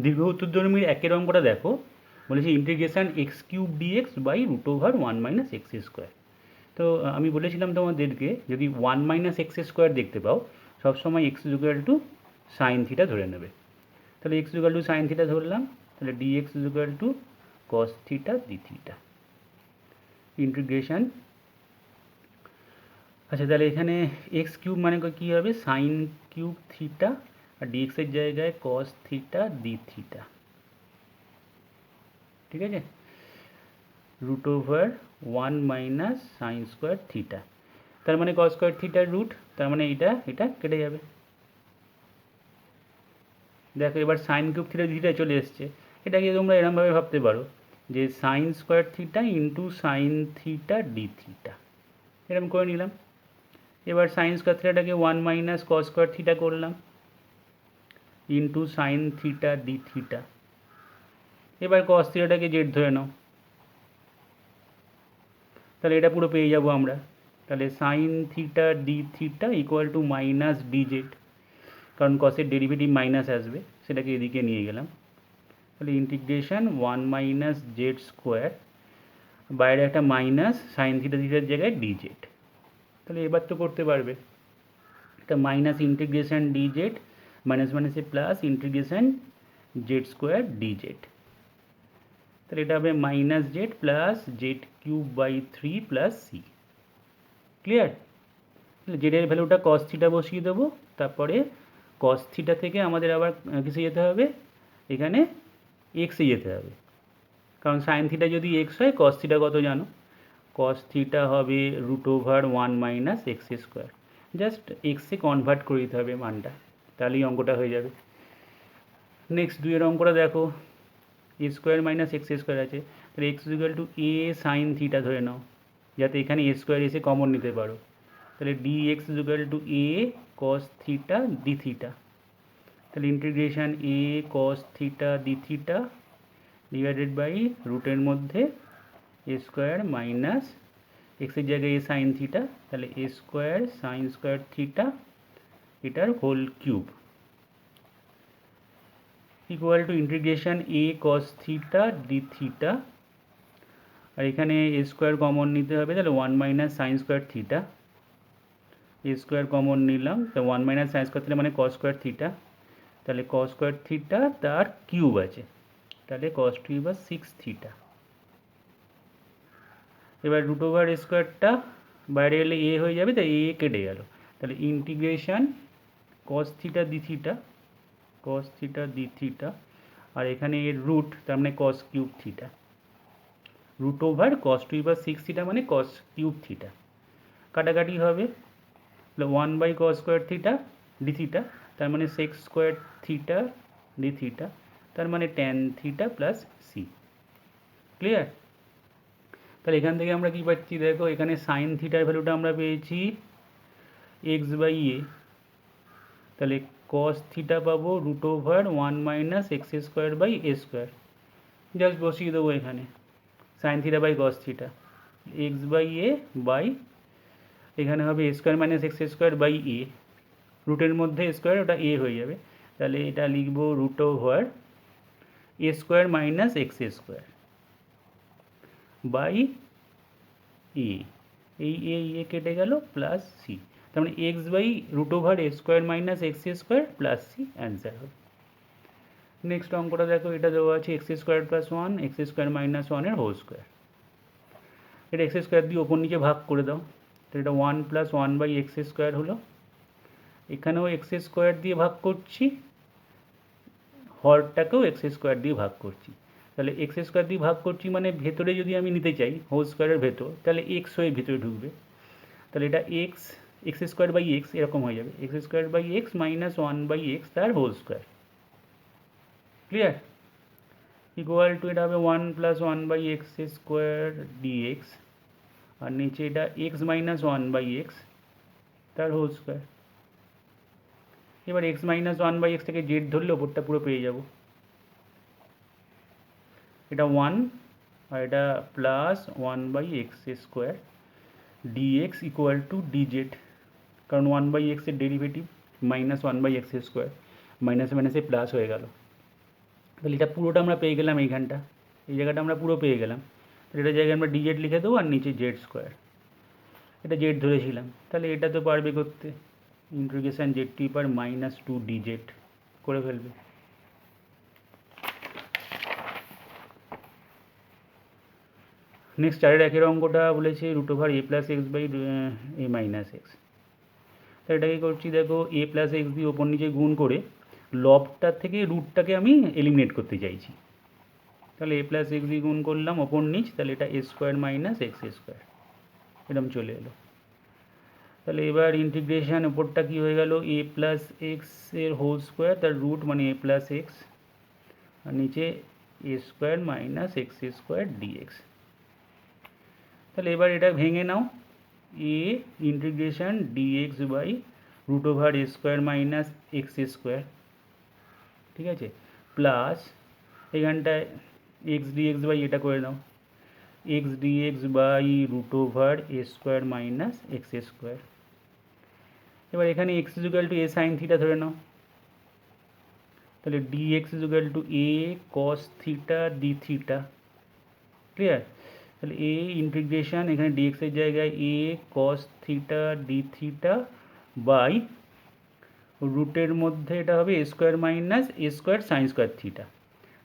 দীর্ঘ উত্তরধর্মীর একের অঙ্কটা দেখো, বলেছে integration x cube dx by root over one minus x square. তো আমি বলেছিলাম তোমাদেরকে যদি ওয়ান মাইনাস এক্স স্কোয়ার দেখতে পাও সবসময় x equal to sine theta ধরে নেবে। তাহলে x equal to sine theta ধরলাম, তাহলে dx equal to cos theta d theta integration. আচ্ছা তাহলে এখানে এক্স কিউব মানে কী হবে, সাইন কিউব থিটা, আর ডিএক্সের জায়গায় কস থিটা ডি থিটা। ঠিক আছে, root over one minus sine square theta, তার মানে কস স্কোয়ার থিটার রুট, তার মানে এটা এটা কেটে যাবে। দেখো এবার সাইন কিউব থিটা থিটা চলে এসছে, এটাকে তোমরা এরমভাবে ভাবতে পারো যে sine square theta into sine theta d theta, এরকম করে নিলাম। এবার সাইন স্কোয়ার থিটাটাকে one minus cos square theta করলাম into sine theta d theta. এবার কস থিটাটাকে জেড ধরে নাও, তাহলে এটা পুরো পেয়ে যাবো আমরা। তাহলে sine theta d theta equal to minus D z, কারণ কসের ডেরিভেটিভ মাইনাস আসবে, সেটাকে এদিকে নিয়ে গেলাম। তাহলে integration one minus z square, বাইরে একটা মাইনাস সাইন থিটা থিটার জায়গায় ডি জেড। তাহলে এবার তো করতে পারবে, এটা minus integration d z minus মাইনাসে plus integration z square d z. তাহলে এটা হবে minus z plus z cube by three plus c. Clear? তাহলে জেডের ভ্যালুটা কস থিটা বসিয়ে দেবো, তারপরে কস থিটা থেকে আমাদের আবার কিসে যেতে হবে, এখানে এক্সে যেতে হবে, কারণ সাইন থিটা যদি এক্স হয় কস থিটা কত জানো, কস থিটা হবে root over one minus x square. Just এক্সে কনভার্ট করে দিতে হবে মানটা, তাহলেই অঙ্কটা হয়ে যাবে। নেক্সট দুইয়ের অঙ্কটা দেখো, এ স্কোয়ার মাইনাস এক্স স্কোয়ার আছে, তাহলে x equal to a sine theta ধরে নাও, যাতে এখানে এ স্কোয়ার এসে কমন নিতে পারো। তাহলে d x equal to a cos theta d theta. তাহলে integration a cos theta d theta divided by রুটের মধ্যে এ স্কোয়ার মাইনাস এক্সের জায়গায় এ সাইন থিটা, তাহলে a square sine square theta এটার whole cube equal to integration a cos theta d theta, আর এখানে a square common নিতে হবে, তাহলে one minus sine square theta, a square common নিলাম, তো one minus sine square theta মানে cos square theta, তাহলে কস স্কোয়ার থিটা তার কিউব আছে, তাহলে কস কিউব আর সিক্স থিটা। এবার রুট ওভার স্কোয়ারটা বাইরে এলে এ হয়ে যাবে, তাই এ কেটে গেল, তাহলে integration cos theta d theta, cos theta d theta, আর এখানে এর রুট, তার মানে cos cube theta, root over cos two এবার সিক্স থিটা মানে কস কিউব থিটা। কাটাকাটি হবে, তাহলে one by cos square theta d theta, তার মানে sec square theta d theta, তার মানে tan theta plus c. Clear? তাহলে এখান থেকে আমরা কী পাচ্ছি দেখো, এখানে সাইন থিটার ভ্যালুটা আমরা পেয়েছি এক্স বাই এ, তাহলে কস থিটা পাবো root over one minus x square by a square, just বসিয়ে দেবো এখানে sine theta by cos theta, x by a by এখানে হবে a square minus x square by a, রুটের মধ্যে square ওটা এ হয়ে যাবে, তাহলে এটা লিখবো root over a square minus x square by a, এই এ কেটে গেল প্লাস সি, তার মানে x by root over a square minus x square plus c answer হবে। নেক্সট অঙ্কটা দেখো, এটা দেওয়া আছে x square plus one x square minus ওয়ানের হোল স্কোয়ার, এটা এক্স স্কোয়ার দিয়ে ওপর নিচে ভাগ করে দাও, তো এটা one plus one by x square হলো, এখানেও এক্স স্কোয়ার দিয়ে ভাগ করছি, হরটাকেও এক্স স্কোয়ার দিয়ে ভাগ করছি, তাহলে এক্স স্কোয়ার দিয়ে ভাগ করছি মানে ভেতরে যদি আমি নিতে চাই হোল স্কোয়ারের ভেতর, তাহলে এক্স হয়ে ভেতরে ঢুকবে, তাহলে এটা x x square by x এরকম হয়ে যাবে, x square by x minus one by x তার whole square. Clear? Equal to এটা হবে one plus one by x square d x, আর নিচে এটা x minus one by x তার হোল স্কোয়ার। এবার x minus one by x থেকে z ধরলে ওপরটা পুরো পেয়ে যাব, এটা ওয়ান আর এটা plus one by x square d x equal to dz, কারণ ওয়ান বাই এক্সের derivative minus one by x square, মাইনাসে মাইনাসে প্লাস হয়ে গেল। তাহলে এটা পুরোটা আমরা পেয়ে গেলাম, এইখানটা এই জায়গাটা আমরা পুরো পেয়ে গেলাম। এটা জায়গায় আমরা ডিজেড লিখে দেবো আর নিচে জেড স্কোয়ার, এটা জেড ধরেছিলাম, তাহলে এটা তো পারবে করতে, ইন্টিগ্রেশন জেড টি পার -2 ডিজেড করে ফেলবে। নেক্সট চারের একের অঙ্কটা বলেছে √a+x/a-x। তো এটাকে করছি, দেখো a+x দিয়ে ওপর নিচে গুণ করে লবটার থেকে রুটটাকে আমি এলিমিনেট করতে চাইছি। তাহলে a+x দিয়ে গুণ করলাম ওপর নিচ, তাহলে এটা a² - x², এরকম চলে এলো। তাহলে এবার ইন্টিগ্রেশন ওপরটা কী হয়ে গেল, a+x এর হোল স্কোয়ার তার রুট মানে a+x, আর নিচে a² - x² dx। তাহলে এবার এটা ভেঙে নাও, a integration dx by √a² - x², ঠিক আছে, প্লাস এখানটায় x dx বাই এটা করে নাও, x dx by √a² - x²। এবার এখানে x = a sin থিটা ধরে নাও, তাহলে dx = a cos theta d theta, clear. তাহলে a ইন্টিগ্রেশন এখানে dx এর জায়গায় a cos theta d theta by রুটের মধ্যে এটা হবে a² - a² sin² থিটা।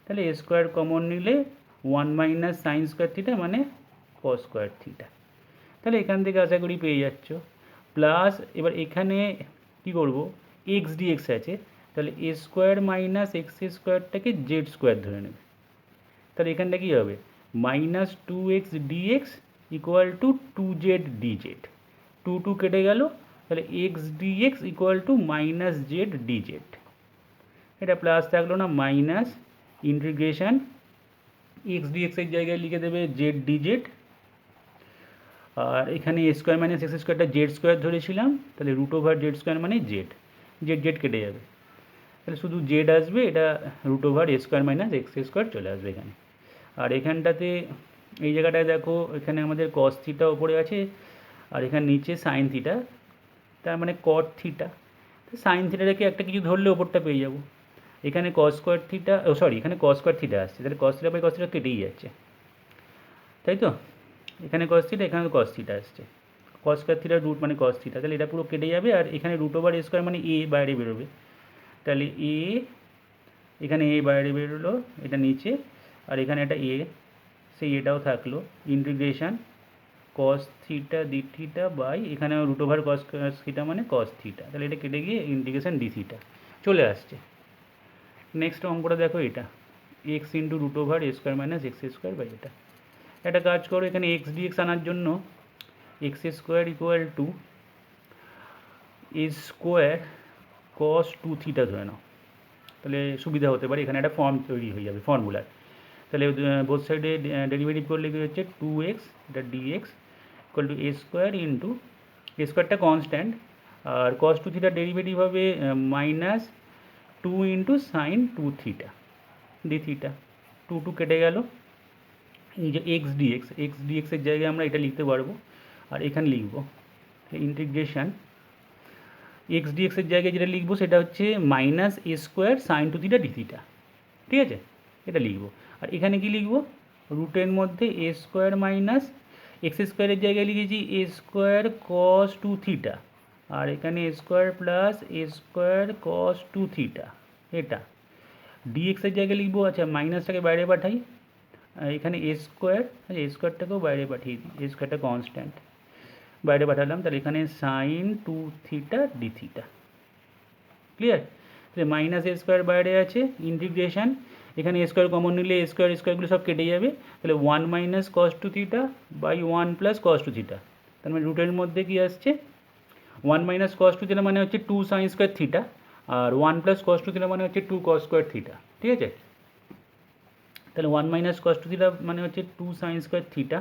তাহলে a² কমন নিলে 1 - sin² থিটা মানে cos² থিটা। তাহলে এখান থেকে আশা করি পেয়ে যাচ্ছ। প্লাস এবার এখানে কি করব, x dx আছে, তাহলে a² - x²টাকে z² ধরে নেবে। তাহলে এখানটা কী হবে, -2x dx = 2z dz, 2 কেটে গেল, তাহলে x dx = -z dz। এটা প্লাস থাকলো না, মাইনাস ইন্টিগ্রেশন x dx এর জায়গায় লিখে দেবে z dz, আর এখানে a² - x²টা z² ধরেছিলাম, তাহলে √z² মানে z, z কেটে যাবে, তাহলে শুধু z আসবে, এটা √a² - x² চলে আসবে এখানে। আর এখানটাতে এই জায়গাটায় দেখো, এখানে আমাদের cos থিটা ওপরে আছে আর এখানে নিচে sin থিটা, তার মানে cot থিটা। সাইন থিটা রেখে একটা কিছু ধরলে ওপরটা পেয়ে যাবো। এখানে cos² থিটা, এখানে cos² থিটা আসছে, তাহলে cos theta by cos theta কেটেই যাচ্ছে, তাই তো। এখানে cos থিটা, এখানে cos থিটা আসছে, cos² থিটার রুট মানে cos থিটা, তাহলে এটা পুরো কেটে যাবে। আর এখানে √a² মানে a বাইরে বেরোবে, তাহলে a, এখানে a বাইরে বেরোলো, এটা নিচে, আর এখানে একটা a, সেই এটাও থাকলো, integration cos theta d theta by এখানে √cos থিটা মানে cos থিটা, তাহলে এটা কেটে গিয়ে ইন্টিগ্রেশন d থিটা চলে আসছে। নেক্সট অঙ্কটা দেখো, এটা x × √a² - x² বাই এটা। একটা কাজ করো, এখানে x dx আনার জন্য x² = a² cos 2 থিটা ধরে নাও, তাহলে সুবিধা হতে পারে, এখানে একটা ফর্ম তৈরি হয়ে যাবে ফর্মুলার। তাহলে বোথ সাইডে ডেরিভেটিভ করলে কি হচ্ছে, 2x এটা dx = a² a²টা কনস্ট্যান্ট, আর cos 2 থিটার ডেরিভেটিভ হবে -2 × sin 2 থিটা d থিটা, 2 কেটে গেল, এই যে x dx এর জায়গায় আমরা এটা লিখতে পারবো, আর এখানে লিখব ইন্টিগ্রেশন x dx এর জায়গায় যেটা লিখবো সেটা হচ্ছে -a² sin 2 theta d theta, ঠিক আছে, এটা লিখবো। আর এখানে কি লিখবো, রুটের মধ্যে a² - x² এর জায়গায় লিখেছি a² cos 2 থিটা, আর এখানে a² plus a² cos 2 theta, এটা dx এর জায়গায় লিখবো, আচ্ছা মাইনাসটাকে বাইরে পাঠাই, এখানে a², আচ্ছা a²টাকেও বাইরে পাঠিয়ে দিই, a²টা কনস্ট্যান্ট, বাইরে পাঠালাম, তাহলে এখানে sin 2 theta d theta, clear. তাহলে -a² বাইরে আছে, ইন্টিগ্রেশন এখানে a² কমন নিলে a²গুলো সব কেটে যাবে, তাহলে 1 - cos 2 theta by 1 + cos 2 theta, তার মানে রুটের মধ্যে কি আসছে, 1 - cos 2 থিটা মানে হচ্ছে 2 sin² থিটা, আর 1 + cos 2 থিটা মানে হচ্ছে 2 cos² থিটা, ঠিক আছে। তাহলে 1 - cos 2 থিটা মানে হচ্ছে 2 sin² থিটা,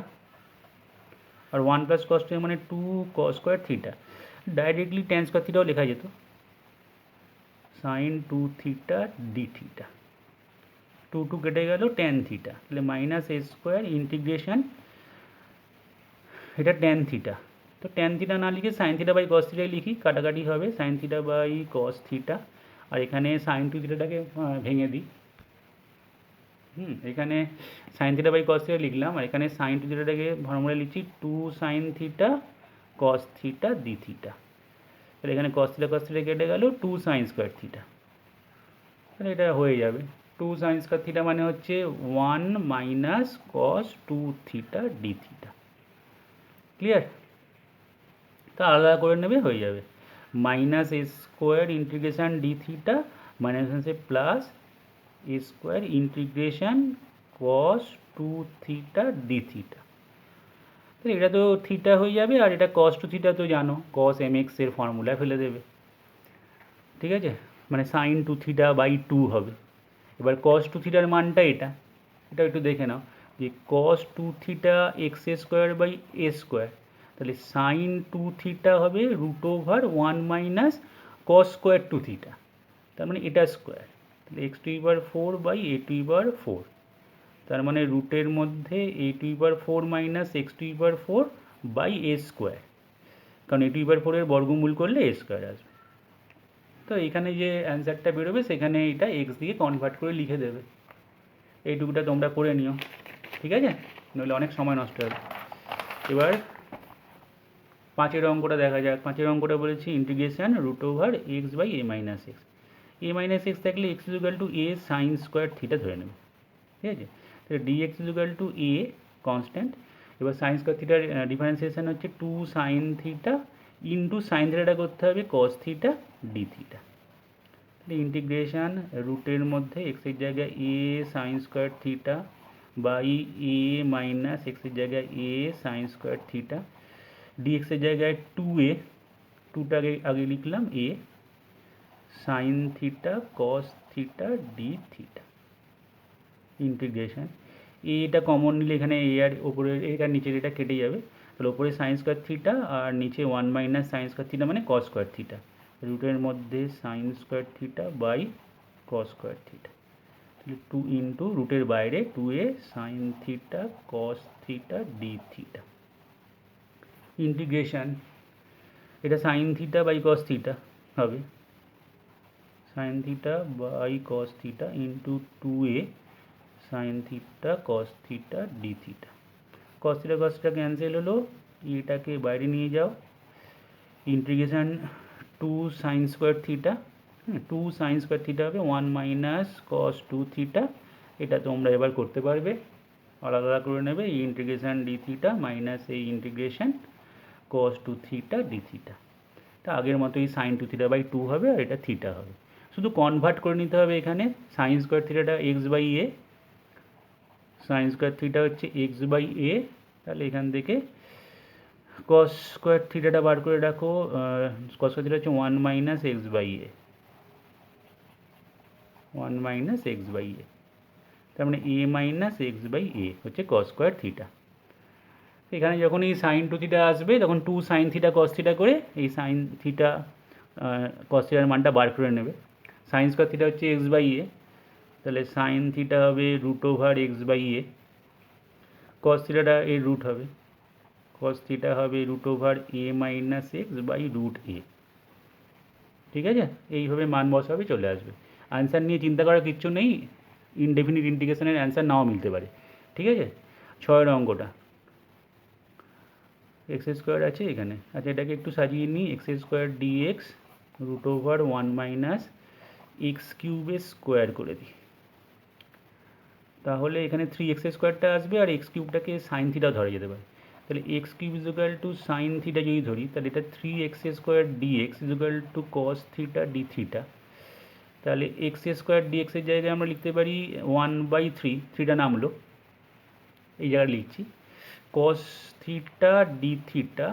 আর 1 + cos 2 মানে 2 cos² থিটা, ডাইরেক্টলি tan² থিটাও লেখা যেত, sin 2 থিটা d থিটা, 2 কেটে গেল, tan থিটা, তাহলে -a² ইন্টিগ্রেশন এটা tan থিটা, তো tan থিটা না লিখে sin থিটা বাই cos থিটাই লিখি, কাটাকাটি হবে, sin theta by cos theta, আর এখানে sin 2 থিটাটাকে ভেঙে দিই, এখানে sine theta by cos theta লিখলাম, আর এখানে সাইন টু থিটাটাকে ফর্মুলা লিখছি 2 sine theta cos theta d theta. তাহলে এখানে কস থিটা কেটে গেল 2 সাইন স্কোয়ার থিটা, তাহলে এটা হয়ে যাবে 2 সাইন স্কোয়ার থিটা মানে হচ্ছে 1 minus cos 2 theta d theta. Clear? তা আলাদা করে নেবে, হয়ে যাবে minus a square integration d theta minus আছে plus a square integration cos 2 theta d theta. তাহলে এটা তো থিটা হয়ে যাবে, আর এটা কস 2 থিটা তো জানো কস এম এক্স এর ফর্মুলা ফেলে দেবে। ঠিক আছে, মানে সাইন 2 থিটা বাই 2 হবে। এবার কস 2 থিটার মানটা এটা একটু দেখে নাও যে cos 2 theta x square by a square, তাহলে সাইন 2 থিটা হবে root over 1 minus cos square 2 theta, তার মানে এটা স্কোয়ার, তাহলে x to the power 4 by a to the power 4, তার মানে রুটের মধ্যে a to the power 4 minus x to the power 4 by a square, কারণ এ টু ইবার 4 এর বর্গমূল করলে এ স্কোয়ার আসবে। তো এখানে যে অ্যান্সারটা বেরোবে সেখানে এটা এক্স দিয়ে কনভার্ট করে লিখে দেবে। এইটুকুটা তোমরা করে নিও, ঠিক আছে, নইলে অনেক সময় নষ্ট হবে। এবার 5 অঙ্কটা দেখা যাক। 5 অঙ্কটা বলেছি integration root over x by a minus x. A minus x থাকলে x equal to a sine square theta ধরে নেবে, ঠিক আছে। তাহলে d x equal to a constant. এবার সাইন স্কোয়ার থিটার ডিফারেন্সিয়েশন হচ্ছে 2 সাইন থিটা ইন্টু সাইন থিটাটা করতে হবে cos theta d theta. Integration রুটের মধ্যে এক্সের জায়গায় a sine square theta by a minus এক্সের জায়গায় এ সাইন স্কোয়ার থিটা, ডিএক্সের জায়গায় 2a, 2টাকে আগে লিখলাম a sine theta cos theta d theta. Integration এটা কমন নিলে এখানে এ আর ওপরের এটা নিচের এটা কেটে যাবে, তাহলে ওপরে সাইন স্কোয়ার থিটা আর নিচে 1 মাইনাস সাইন স্কোয়ার থিটা মানে কস স্কোয়ার থিটা, রুটের মধ্যে sine square theta by cos square theta, তাহলে 2 ইন্টু রুটের বাইরে 2a sine theta cos theta d theta. Integration এটা sine theta by cos theta হবে, sine theta by cos theta into 2a sine theta cos theta d theta. Cos theta cancel হলো, এটাকে বাইরে নিয়ে যাও, integration 2 sine square theta, 2 sine square theta হবে 1 minus cos 2 theta. এটা তোমরা এবার করতে পারবে, আলাদা আলাদা করে নেবে, এই ইন্টিগ্রেশন ডি থিটা মাইনাস এই integration cos 2 theta d theta. তা আগের মতোই সাইন 2 থিটা বাই 2 হবে, আর এটা থিটা হবে, শুধু কনভার্ট করে নিতে হবে। এখানে সাইন স্কোয়ার থিটাটা x by a, sine square theta হচ্ছে এক্স বাই এ, তাহলে এখান থেকে কস স্কোয়ার থিটাটা বার করে রাখো, কস স্কোয়ার থিটা হচ্ছে 1 minus x by a, 1 minus x by a, তার মানে a minus x by a হচ্ছে কস স্কোয়ার থিটা। এখানে যখন এই সাইন 2 থিটা আসবে তখন 2 সাইন থিটা কস থিটা করে এই সাইন থিটা কস থিটার মানটা বার করে নেবে। সাইন স্কোয়ার থিটা হচ্ছে এক্স বাই এ, তাহলে সাইন থিটা হবে root over x by a, cos থিটাটা এর রুট হবে, কস থিটা হবে root over a minus x by root a. ঠিক আছে, এইভাবে মান বসাবে, চলে আসবে। আনসার নিয়ে চিন্তা করার কিচ্ছু নেই, ইনডেফিনিট ইন্টিগ্রেশনের অ্যান্সার নাও মিলতে পারে। ঠিক আছে, 6 অঙ্কটা এক্স স্কোয়ার আছে এখানে, আচ্ছা এটাকে একটু সাজিয়ে নিই, x square dx root over 1 minus x কিউবের স্কোয়ার করে দিই, তাহলে এখানে 3x স্কোয়ারটা আসবে, আর এক্স কিউবটাকে সাইন থিটা ধরা যেতে পারে, তাহলে x cube equal to sine theta যদি ধরি, তাহলে এটা 3x square dx equal to cos theta d theta. তাহলে এক্স স্কোয়ার ডিএক্সের জায়গায় আমরা লিখতে পারি 1/3, 3টা নামলো, এই জায়গায় লিখছি cos theta d theta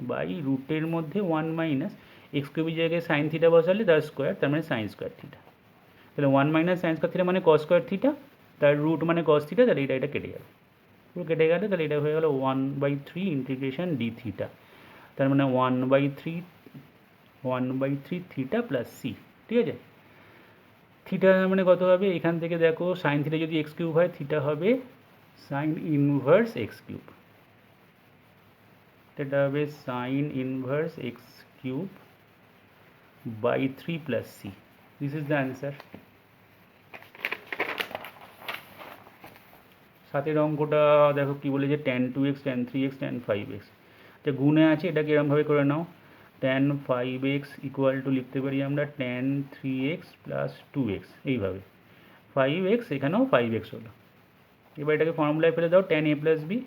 by রুটের মধ্যে 1 মাইনাস এক্স কিউবের জায়গায় সাইন থিটা বসালে তার স্কোয়ার, তার মানে সাইন স্কোয়ার থিটা, তাহলে 1 মাইনাস সাইন স্কোয়ার থিটা মানে কস স্কোয়ার থিটা, তার রুট মানে কস থিটা, তাহলে এটা কেটে যাবে, পুরো কেটে গেলে তাহলে এটা হয়ে গেলো 1/3 ইন্টিগ্রেশন ডি থিটা, তার মানে 1/3 থিটা প্লাস সি। ঠিক আছে, থিটা মানে কত হবে, এখান থেকে দেখো সাইন থিটা যদি এক্স কিউব হয়, থিটা হবে সাইন ইনভার্স এক্স কিউব, এটা হবে sine inverse x cube by 3 plus C. This is the answer. সাতের অঙ্কটা দেখো কী বলেছে, tan 2x tan 3x tan 5x, তো গুণে আছে, এটাকে এরমভাবে করে নাও, ট্যান 5x ইকুয়াল টু লিখতে পারি আমরা ট্যান 3x প্লাস 2x, এইভাবে 5x, এখানেও 5x হলো। এবার এটাকে ফর্মুলায় ফেলে দাও, ট্যান a প্লাস বি,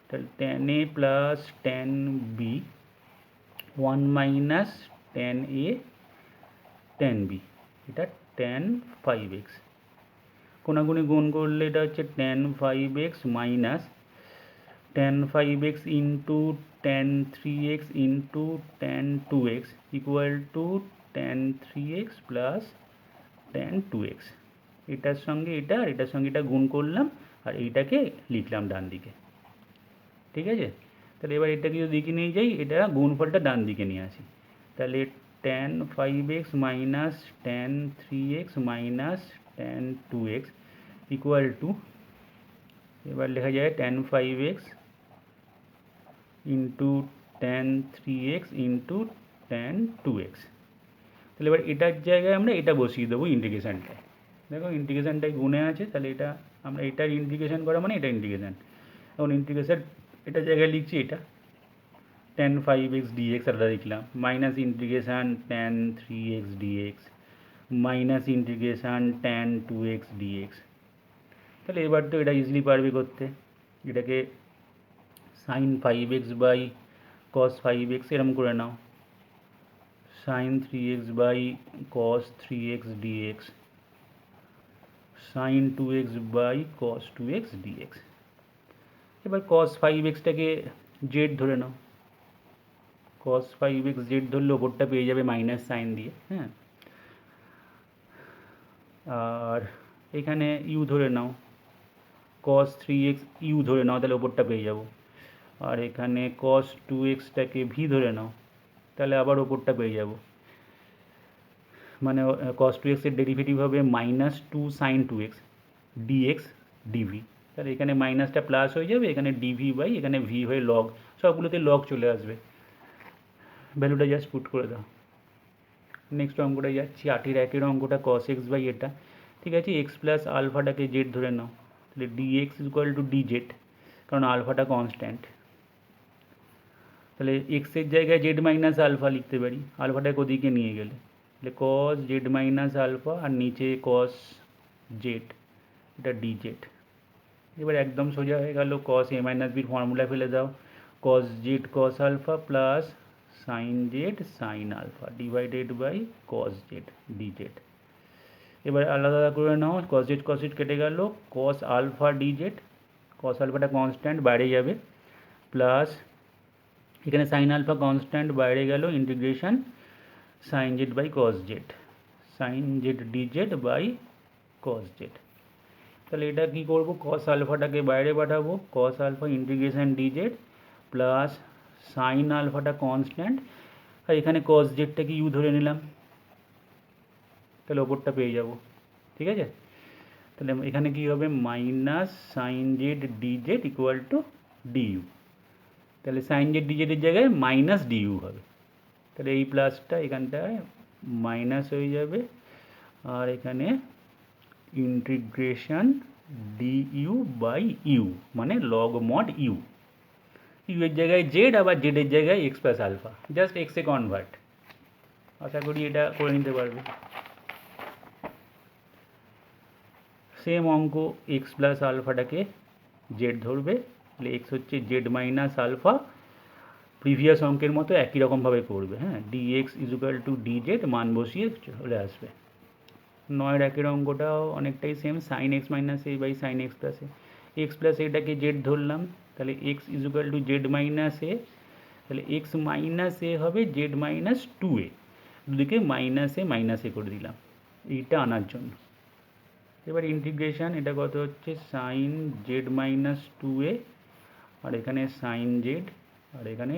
তাহলে tan a plus tan B 1 minus tan a tan B, এটা ট্যান 5x, কোনাগুনি গুণ করলে এটা হচ্ছে tan 5x minus tan 5x into tan 3x into tan 2x equal to tan 3x plus tan 2x, এটার সঙ্গে এটা আর এটার সঙ্গে এটা গুণ করলাম আর এইটাকে লিখলাম ডান দিকে। ঠিক আছে, তাহলে এবার এটাকে যদি দিকে নিয়ে যাই, এটা গুণফলটা ডান দিকে নিয়ে আসি, তাহলে tan 5x minus tan 3x minus tan 2x equal two, এবার লেখা যায় tan 5x into tan 3x into tan 2x। তাহলে এবার এটার জায়গায় আমরা এটা বসিয়ে দেবো ইন্টিগ্রেশানটায়, দেখো ইন্টিগ্রেশানটাই গুণে আছে, তাহলে এটা আমরা এটার ইন্টিগ্রেশন করা মানে এটা ইন্টিগ্রেশান, এখন ইন্টিগ্রেশন এটার জায়গায় লিখছি এটা ট্যান 5x dx আলাদা লিখলাম, minus integration tan 3x dx minus integration tan 2x dx। তাহলে এবার তো এটা ইজিলি পারবে করতে, এটাকে sign 5x by cos 5x এরম করে নাও, sine 3x by cos 3x dx sine 2x by cos 2x dx। এবার কস 5xটাকে জেড ধরে নাও, কস 5x জেড ধরলে ওপরটা পেয়ে যাবে মাইনাস সাইন দিয়ে, হ্যাঁ, আর এখানে ইউ ধরে নাও, কস 3x ইউ ধরে নাও, তাহলে ওপরটা পেয়ে যাবো, আর এখানে কস 2xটাকে ভি ধরে নাও, তাহলে আবার ওপরটা পেয়ে যাব, মানে কস 2x এর ডেরিভেটিভ হবে minus 2 sign 2x dx DV, তাহলে এখানে মাইনাসটা প্লাস হয়ে যাবে, এখানে ডিভি বাই এখানে ভি হয়ে লগ, সবগুলোতে লগ চলে আসবে, ভ্যালুটা জাস্ট পুট করে দাও। নেক্সট অঙ্কটা যাচ্ছি, 8-এর অঙ্কটা কস এক্স বাই এটা, ঠিক আছে, এক্স প্লাস আলফাটাকে জেড ধরে নাও, তাহলে dx equal to d z, কারণ আলফাটা কনস্ট্যান্ট, তাহলে এক্সের জায়গায় জেড মাইনাস আলফা লিখতে পারি, আলফাটাকে ওদিকে নিয়ে গেলে, তাহলে কস জেড মাইনাস আলফা আর নিচে কস জেড, এটা ডি জেড। এবার একদম সোজা হয়ে গেল, কস এ মাইনাস বির ফর্মুলা ফেলে দাও, cos z cos alpha plus sine z sine alpha divided by cos z d z. এবার আলাদা করে নাও, কস জেড কেটে গেল, cos alpha d z, cos আলফাটা কনস্ট্যান্ট বাইরে যাবে, প্লাস এখানে সাইন আলফা কনস্ট্যান্ট বাইরে গেল, integration sine z by cos z, sine z d z by cos z. তাহলে এটা কী করবো, কস আলফাটাকে বাইরে পাঠাবো, cos alpha integration d z plus sign আলফাটা constant, আর এখানে কস জেডটাকে ইউ ধরে নিলাম, তাহলে ওপরটা পেয়ে যাব। ঠিক আছে, তাহলে এখানে কী হবে, minus sine z d Z equal to DU, তাহলে সাইন জেড ডি জেডের জায়গায় মাইনাস ডিইউ হবে, তাহলে এই প্লাসটা এখানটায় মাইনাস হয়ে যাবে, আর এখানে ইন্টিগ্রেশন ডিইউ বাই ইউ মানে লগ মড ইউ, ইউ এর জায়গায় জেড, আবার জেডের জায়গায় এক্স প্লাস আলফা, জাস্ট এক্সে কনভার্ট, আশা করি এটা করে নিতে পারবে। সেম অঙ্ক, এক্স প্লাস আলফাটাকে জেড ধরবে, তাহলে এক্স হচ্ছে জেড মাইনাস আলফা, প্রিভিয়াস অঙ্কের মতো একই রকমভাবে করবে, হ্যাঁ, d x equal to d z মান বসিয়ে চলে আসবে। 9-এর অঙ্কটাও অনেকটাই same, sine x minus a by sine x plus a, x plus এটাকে জেড ধরলাম, তাহলে x equal to z minus a, তাহলে এক্স মাইনাস এ হবে জেড মাইনাস 2a, দুদিকে মাইনাস এ করে দিলাম এইটা আনার জন্য। এবার ইন্টিগ্রেশান, এটা কত হচ্ছে সাইন জেড মাইনাস 2a, আর এখানে সাইন জেড, আর এখানে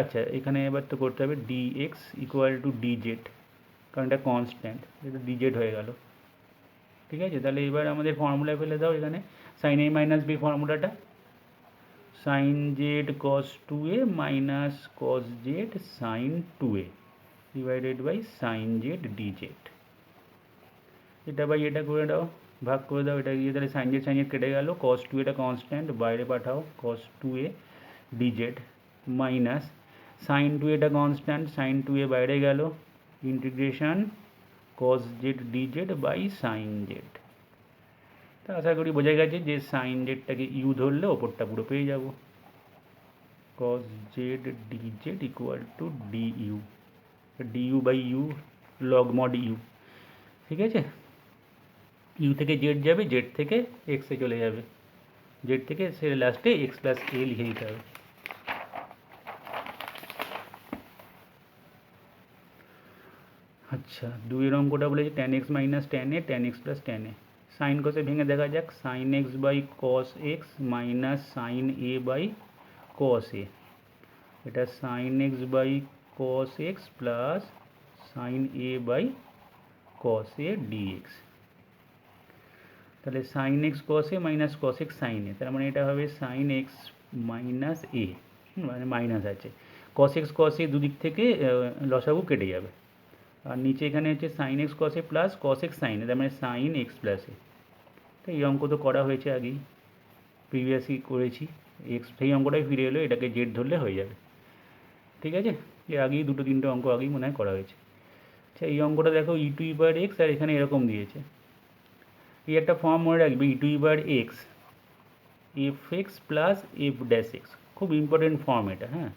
আচ্ছা এখানে এবার তো করতে হবে dx equal to d z, কারণ এটা কনস্ট্যান্ট, এটা ডি জেড হয়ে গেল। ঠিক আছে, তাহলে এবার আমাদের ফর্মুলা ফেলে দাও, এখানে সাইন এ মাইনাস বি ফর্মুলাটা, sine z cos 2a minus cos z sine 2a divided by sine z d z, এটা বাই এটা করে দাও, ভাগ করে দাও এটা গিয়ে, তাহলে সাইন জেড কেটে গেল, কস টু এটা কনস্ট্যান্ট বাইরে পাঠাও, cos two a dz minus sine two এটা কনস্ট্যান্ট, সাইন টু এ বাইরে গেল, integration cos z dz by sine z. তা আশা করি বোঝা গেছে যে সাইন জেডটাকে ইউ ধরলে ওপরটা পুরো পেয়ে যাব, cos z d z equal to d u, d u by u log mod u. ঠিক আছে, ইউ থেকে জেড যাবে, জেড থেকে এক্সে চলে যাবে, জেড থেকে সে লাস্টে এক্স প্লাস এ লিখে দিতে হবে। আচ্ছা, দুইয়ের অঙ্কটা বলেছে tan x minus tan a, tan x plus tan a. Sine কসে ভেঙে দেখা যাক, sine x by cos x minus sine a by cos a, এটা sine x by cos x plus sine a by cos a d x. তাহলে sine x cos a minus cos x sine a, তার মানে এটা হবে sign x minus এ, মানে minus আছে, কস এ দুদিক থেকে লসাগু কেটে যাবে, আর নিচে এখানে হচ্ছে sign x cos A plus cos x sine a, তার মানে সাইন এক্স প্লাস এ। তো এই অঙ্ক তো করা হয়েছে আগেই, প্রিভিয়াসই করেছি, এক্স সেই অঙ্কটাই ফিরে এলো, এটাকে জেড ধরলে হয়ে যাবে। ঠিক আছে, এর আগেই দুটো তিনটে অঙ্ক আগেই মনে হয় করা হয়েছে। আচ্ছা, এই অঙ্কটা দেখো ই টু ইবার এক্স, আর এখানে এরকম দিয়েছে, এই একটা ফর্ম মনে রাখবে, e to the power x f x plus f dash x, খুব ইম্পর্টেন্ট ফর্ম এটা। হ্যাঁ,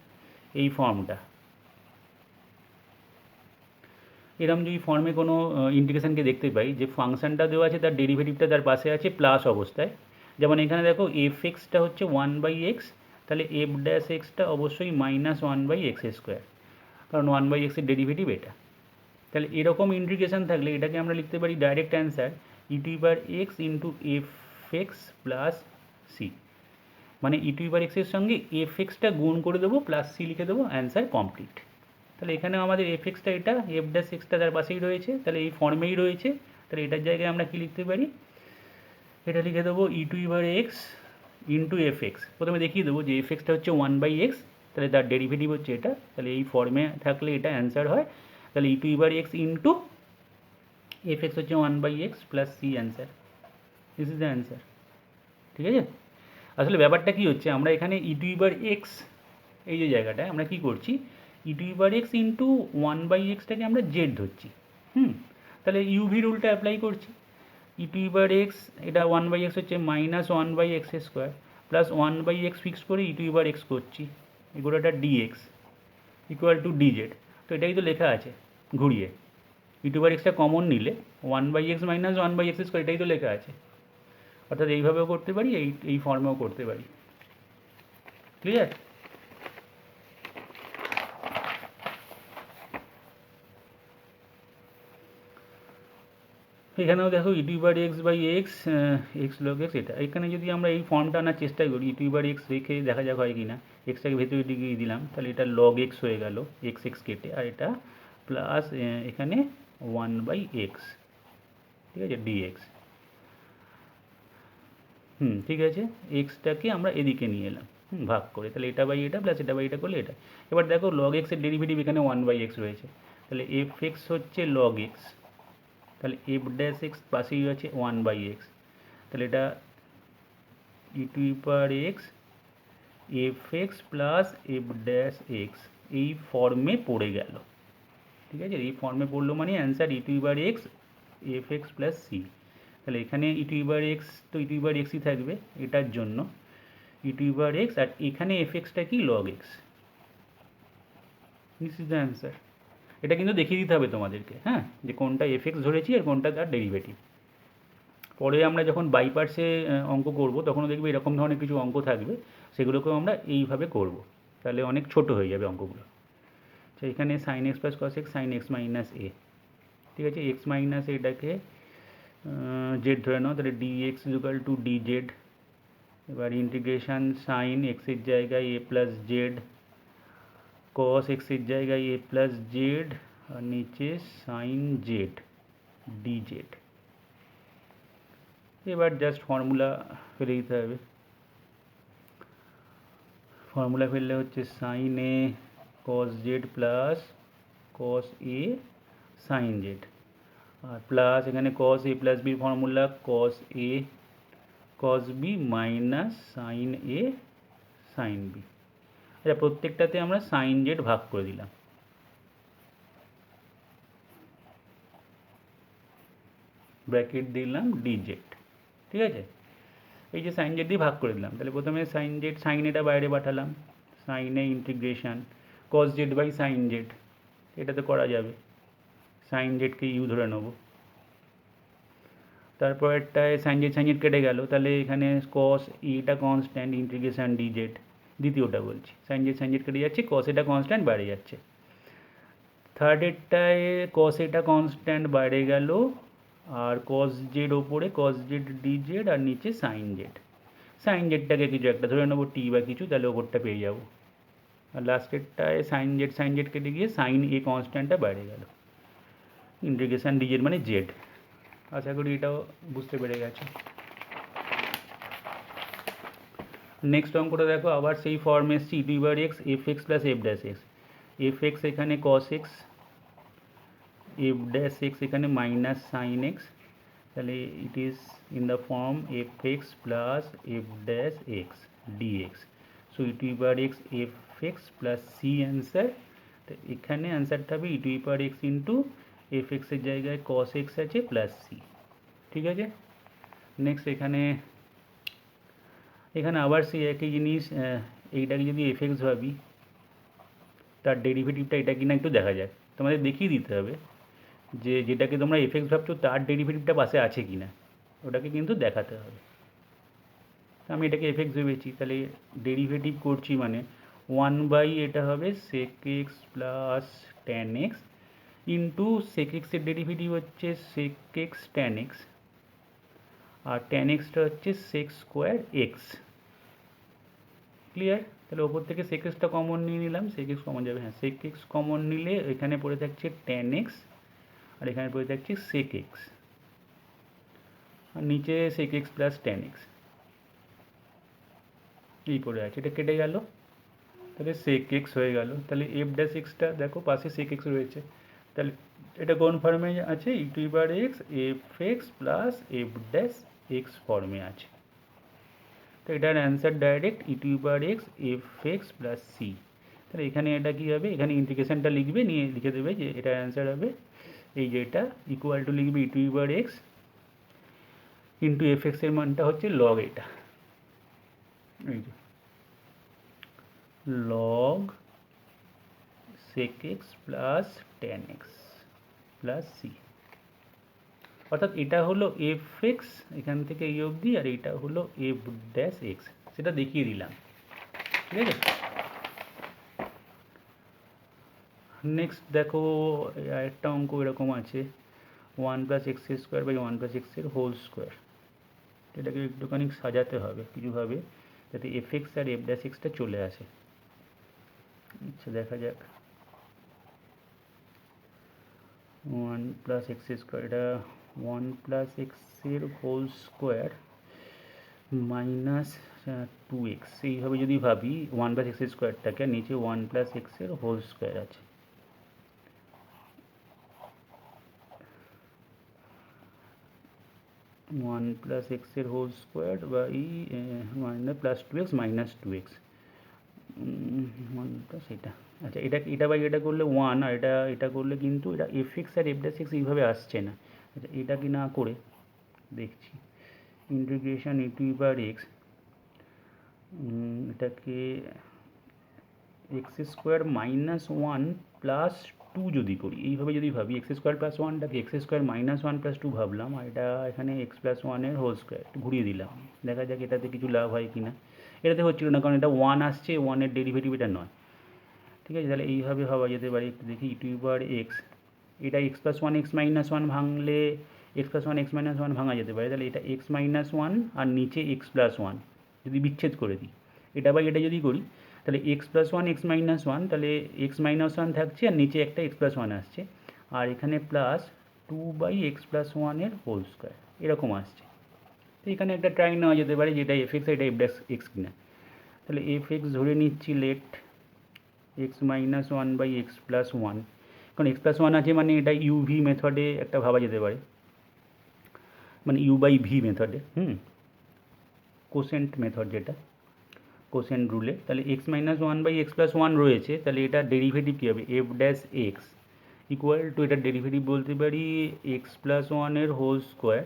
এই ফর্মটা এরম যদি ফর্মে কোনো ইন্টিগ্রেশনকে দেখতে পাই যে ফাংশানটা দেওয়া আছে, তার ডেরিভেটিভটা তার পাশে আছে প্লাস অবস্থায়, যেমন এখানে দেখো এফ এক্সটা হচ্ছে ওয়ান বাই এক্স, তাহলে এফ ড্যাশ এক্সটা অবশ্যই minus one by x square, কারণ ওয়ান বাই এক্সের ডেরিভেটিভ এটা। তাহলে এরকম ইন্টিগ্রেশন থাকলে এটাকে আমরা লিখতে পারি direct answer e to the power x into f x plus c, মানে ই টু ইবার এক্সের সঙ্গে এফ এক্সটা গুণ করে দেবো প্লাস সি লিখে দেবো, অ্যান্সার কমপ্লিট। তাহলে এখানে আমাদের এফ এক্সটা এটা, এফ ড্যাশ এক্সটা তার পাশেই রয়েছে, তাহলে এই ফর্মেই রয়েছে, তাহলে এটার জায়গায় আমরা কি লিখতে পারি, এটা লিখে দেবো e to the power x into f x, প্রথমে দেখিয়ে দেবো যে এফ এক্সটা হচ্ছে ওয়ান বাই এক্স, তাহলে তার ডেরিভেটিভ হচ্ছে এটা, তাহলে এই ফর্মে থাকলে এটা অ্যান্সার হয়, তাহলে e to the power x into f x হচ্ছে one by x plus c, answer, this is the answer. ঠিক আছে, আসলে ব্যাপারটা কী হচ্ছে, আমরা এখানে ই টু ইবার এক্স এই যে জায়গাটায় আমরা কী করছি, e to the power x into one by এক্সটাকে আমরা জেড ধরছি। তাহলে ইউভি রুলটা অ্যাপ্লাই করছি, ই টু ইবার এক্স এটা ওয়ান বাই এক্স হচ্ছে minus one by x square plus one by x fix করে ই টু ইবার এক্স করছি, এগুলোটা ডিএক্স ইকুয়াল টু ডিজেড। তো এটাই তো লেখা আছে ঘুরিয়ে, ই টু ইবার এক্সটা কমন নিলে one by x minus one by x square, এটাই তো লেখা আছে, অর্থাৎ এইভাবেও করতে পারি, এই ফর্মেও করতে পারি। ক্লিয়ার? এখানেও দেখো e to the power x by x, x log x, এটা এখানে যদি আমরা এই ফর্মটা আনার চেষ্টা করি, ই টু ইবার এক্স রেখে দেখা যাক হয় কি না, এক্সটাকে ভেতরে দিকে দিলাম, তাহলে এটা লগ এক্স হয়ে গেল, এক্স এক্স কেটে, আর এটা প্লাস এখানে ওয়ান বাই এক্স, ঠিক আছে, ডিএক্স। ঠিক আছে, এক্সটাকে আমরা এদিকে নিয়ে এলাম ভাগ করে, তাহলে এটা বাই এটা প্লাস এটা বাই এটা করলে এটা। এবার দেখো লগ এক্সের ডেরিভেটিভ এখানে ওয়ান বাই এক্স রয়েছে, তাহলে এফ এক্স হচ্ছে লগ এক্স, তাহলে এফ ড্যাশ এক্স পাশেই আছে ওয়ান বাই এক্স, তাহলে এটা e to the power x f x plus f dash x এই ফর্মে পড়ে গেল। ঠিক আছে, এই ফর্মে পড়লো মানে answer e to the power x f x plus c. তাহলে এখানে ই টু ইপার এক্স তো ই টু ইপার এক্সই থাকবে এটার জন্য, ই টু ইপার এক্স, আর এখানে এফ এক্সটা কি log x, this is the answer. এটা কিন্তু দেখিয়ে দিতে হবে তোমাদেরকে, হ্যাঁ, যে কোনটা এফ এক্স ধরেছি আর কোনটা তার ডেরিভেটিভ। পরে আমরা যখন বাই পার্টসে অঙ্ক করব তখনও দেখবে এরকম ধরনের কিছু অঙ্ক থাকবে, সেগুলোকেও আমরা এইভাবে করব, তাহলে অনেক ছোট হয়ে যাবে অঙ্কগুলো। আচ্ছা, এখানে sine x plus cos x sine x minus a, ঠিক আছে, এক্স মাইনাস এটাকে জেড ধরে নাও, তাহলে d x equal to d z. এবার ইন্টিগ্রেশান সাইন এক্সের জায়গায় এ প্লাস জেড, কস এক্সের জায়গায় এ প্লাস জেড, আর নিচে সাইন জেড ডি জেড। এবার জাস্ট ফর্মুলা ফেলে দিতে হবে, ফর্মুলা ফেললে হচ্ছে সাইন এ কস জেড প্লাস কস এ সাইন জেড, আর প্লাস এখানে কস এ প্লাস বি ফর্মুলা কস এ কস বি মাইনাস সাইন এ সাইন বি। আচ্ছা, প্রত্যেকটাতে আমরা সাইন জেড ভাগ করে দিলাম, ব্র্যাকেট দিলাম ডিজেড। ঠিক আছে, এই যে সাইন জেড দিয়ে ভাগ করে দিলাম, তাহলে প্রথমে সাইন জেড সাইন এটা বাইরে পাঠালাম, সাইনে integration cos z by sine z, এটা তো করা যাবে, সাইন জেডকে ইউ ধরে নেব। তারপরেরটায় সাইন জেড কেটে গেল, তাহলে এখানে কস এটা কনস্ট্যান্ট ইন্টিগ্রেশন ডিজেড, দ্বিতীয়টা বলছি সাইন জেড কেটে যাচ্ছে, কস এটা কনস্ট্যান্ট বাইরে যাচ্ছে। থার্ডেরটায় কস এটা কনস্ট্যান্ট বাইরে গেল, আর কস জেড ওপরে কস জেড ডিজেড, আর নিচে সাইন জেড। সাইন জেডটাকে কিছু একটা ধরে নেবো টি বা কিছু, তাহলে ওপরটা পেয়ে যাবো। আর লাস্টেরটায় সাইন জেড কেটে গিয়ে সাইন এ কনস্ট্যান্টটা বাইরে গেল, ইন্টিগ্রেশন ডিজেড মানে জেড। আশা করি এটাও বুঝতে পেরে গেছে। নেক্সট অঙ্কটা দেখো, আবার সেই ফর্ম এসছি e to power x f x plus f dash x. F x এখানে cos x, f dash x এখানে মাইনাস সাইন এক্স, তাহলে it is in the form f x plus f dash x d x. So e to power x f x plus c answer. তো এখানে অ্যান্সারটা হবে e to power x into f এক্সের জায়গায় cos x আছে plus c. ঠিক আছে, next এখানে আবার সেই একই জিনিস, এইটাকে যদি এফ এক্স ভাবি, তার ডেরিভেটিভটা এটা কিনা একটু দেখা যাক। তোমাদের দেখিয়ে দিতে হবে যে যেটাকে তোমরা এফ এক্স ভাবছো তার ডেরিভেটিভটা পাশে আছে কি না, ওটাকে কিন্তু দেখাতে হবে। আমি এটাকে এফ এক্স ভেবেছি, তাহলে ডেরিভেটিভ করছি মানে 1 বাই এটা হবে sec x plus tan x into sec এক্সের ডেরিভেটিভ হচ্ছে সেক এক্স ট্যান এক্স, আর ট্যান এক্সটা হচ্ছে সেক স্কোয়ার এক্স। ক্লিয়ার? তাহলে ওপর থেকে সেক এক্সটা কমন নিয়ে নিলাম, সেক এক্স কমন যাবে, হ্যাঁ সেক এক্স কমন নিলে এখানে পড়ে থাকছে ট্যান এক্স, আর এখানে পড়ে থাকছে সেক এক্স, আর নিচে sec x plus tan x এই পড়ে আছে, এটা কেটে গেল, তাহলে সেক এক্স হয়ে গেল। তাহলে এফ ড্যাশ এক্সটা দেখো পাশে সেক এক্স রয়েছে, তাহলে এটা কোন ফর্মে আছে, e to power x f x plus f dash x ফর্মে আছে। তো এটার answer direct e to power x f x plus c. তাহলে এখানে এটা কী হবে, এখানে ইন্টিগ্রেশনটা লিখবে, নিয়ে লিখে দেবে যে এটার অ্যান্সার হবে এই যে এটা ইকুয়াল টু লিখবে e to power x into f এক্সের মানটা হচ্ছে লগ এটা, এই যে log sec x plus tan x plus c, অর্থাৎ এটা হলো এফ এক্স এখান থেকে এই অবধি, আর এটা হলো এফ ড্যাশ এক্স, সেটা দেখিয়ে দিলাম। ঠিক আছে, নেক্সট দেখো আরেকটা অঙ্ক এরকম আছে 1 plus x square by 1 plus এক্সের হোল স্কোয়ার। এটাকে একটুখানি সাজাতে হবে কিছুভাবে যাতে এফ এক্স আর এফ ড্যাশ এক্সটা চলে আসে। আচ্ছা দেখা যাক, 1 প্লাস এক্স স্কোয়ার, এটা 1 প্লাস এক্সের হোল স্কোয়ার মাইনাস 2x, এইভাবে যদি ভাবি 1 প্লাস এক্স স্কোয়ারটাকে, নিচে 1 প্লাস এক্সের হোল স্কোয়ার আছে, 1 প্লাস এক্সের whole square by minus plus 2x minus 2x 1 plus এটা। আচ্ছা এটা বাই এটা করলে 1, আর এটা করলে কিন্তু এটা এফ এক্স আর এফ ড্যাশ এক্স এইভাবে আসছে না। আচ্ছা এটা কি না করে দেখছি, integration e to power x, এটাকে এক্স স্কোয়ার মাইনাস 1 প্লাস 2 যদি করি, এইভাবে যদি ভাবি এক্স স্কোয়ার প্লাস 1টাকে এক্স স্কোয়ার মাইনাস 1 প্লাস 2 ভাবলাম, আর এটা এখানে এক্স প্লাস 1-এর হোল স্কোয়ার ঘুরিয়ে দিলাম, দেখা যাক এটাতে কিছু লাভ হয় কি না। এটাতে হচ্ছিল না, কারণ এটা 1 আসছে, 1-এর ডেরিভেটিভ এটা নয়। ঠিক আছে, তাহলে এইভাবে ভাবা যেতে পারে, একটু দেখি ই টু পাওয়ার এক্স, এটা এক্স প্লাস 1 এক্স মাইনাস 1 ভাঙলে এক্স প্লাস 1 এক্স মাইনাস 1 ভাঙা যেতে পারে, তাহলে এটা এক্স মাইনাস 1 আর নিচে এক্স প্লাস 1 যদি বিচ্ছেদ করে দিই, এটা বাই এটা যদি করি, তাহলে এক্স প্লাস 1 এক্স মাইনাস 1, তাহলে এক্স মাইনাস 1 থাকছে আর নিচে একটা এক্স প্লাস 1 আসছে, আর এখানে প্লাস 2/x প্লাস 1-এর হোল স্কোয়ার এরকম আসছে। তো এখানে একটা ট্রাই নেওয়া যেতে পারে যেটা এফ এক্স এটা এফ ড্যাশ এক্স কিনা। তাহলে এফ এক্স ধরে নিচ্ছি let x minus 1/x plus 1, কারণ এক্স প্লাস ওয়ান আছে মানে এটা ইউ ভি মেথডে একটা ভাবা যেতে পারে, মানে ইউ বাই ভি মেথডে, কোসেন্ট মেথড যেটা, কোসেন্ট রুলে। তাহলে x minus one by x plus one রয়েছে, তাহলে এটা ডেরিভেটিভ কী হবে, f dash x equal to, এটা ডেরিভেটিভ বলতে পারি এক্স প্লাস ওয়ানের হোল স্কোয়ার,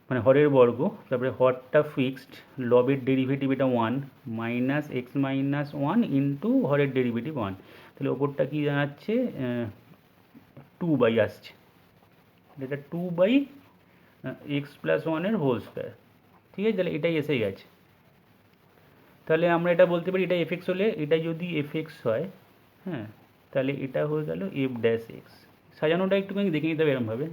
মানে হরের বর্গ, তারপরে হরটা ফিক্সড, লবের ডেরিভেটিভ এটা one, minus x minus one into হরের ডেরিভেটিভ ওয়ান। তাহলে ওপরটা কী জানাচ্ছে, টু বাই আসছে, এটা টু বাই এক্স প্লাস ওয়ানের হোল স্কোয়ার। ঠিক আছে, তাহলে এটাই এসে গেছে। তাহলে আমরা এটা বলতে পারি এটা এফএক্স হলে, এটা যদি এফএক্স হয়, তাহলে এটা হয়ে গেল এফ ড্যাশ এক্স। সাজানোটা একটুখানি দেখে নিতে হবে এরমভাবে।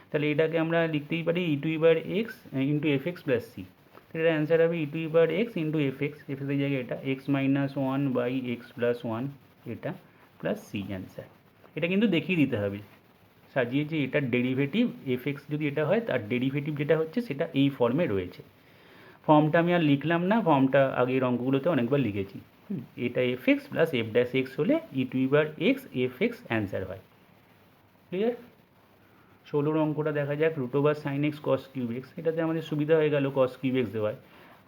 তাহলে এটাকে আমরা লিখতেই পারি e to the power x into f x plus c. তাহলে এটা অ্যান্সার হবে e to the power x into f এক্সের জায়গায় এটা x minus one by x plus one, এটা প্লাস সি অ্যান্সার। এটা কিন্তু দেখিয়ে দিতে হবে সাজিয়ে যে এটার ডেরিভেটিভ এফ এক্স যদি এটা হয়, তার ডেরিভেটিভ যেটা হচ্ছে সেটা এই ফর্মে রয়েছে। ফর্মটা আমি আর লিখলাম না, ফর্মটা আগের অঙ্কগুলোতে অনেকবার লিখেছি। এটা f x plus f dash x হলে e to the power x f x answer হয়। ক্লিয়ার? 16 অঙ্কটা দেখা যাক, root over sine x cos cube x. এটাতে আমাদের সুবিধা হয়ে গেল কস কিউব এক্স দেওয়ায়,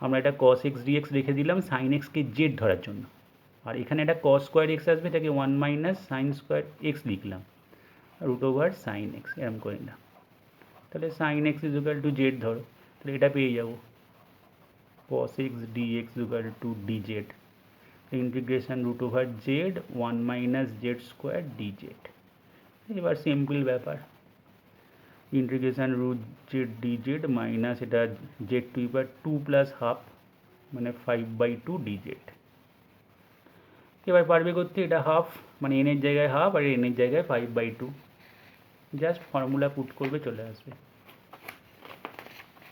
আমরা এটা কস এক্স ডিএক্স রেখে দিলাম সাইন এক্সকে জেড ধরার জন্য, আর এখানে একটা কস স্কোয়ার এক্স আসবে, এটাকে one minus sine square x লিখলাম, রুট ওভার সাইন এক্স এরম করে নিলাম। তাহলে sine x is equal to z ধরো, তাহলে এটা পেয়ে যাবো cos x dx equal to dz, integration root over z one minus z square dz. এবার সিম্পল ব্যাপার, integration root z dz minus এটা জেড টু এবার টু প্লাস হাফ, মানে 5/2 ডিজেড। এবার পারবে করতে, এটা হাফ মানে এনের জায়গায় হাফ আর এনের জায়গায় 5/2, জাস্ট ফর্মুলা পুট করবে চলে আসবে।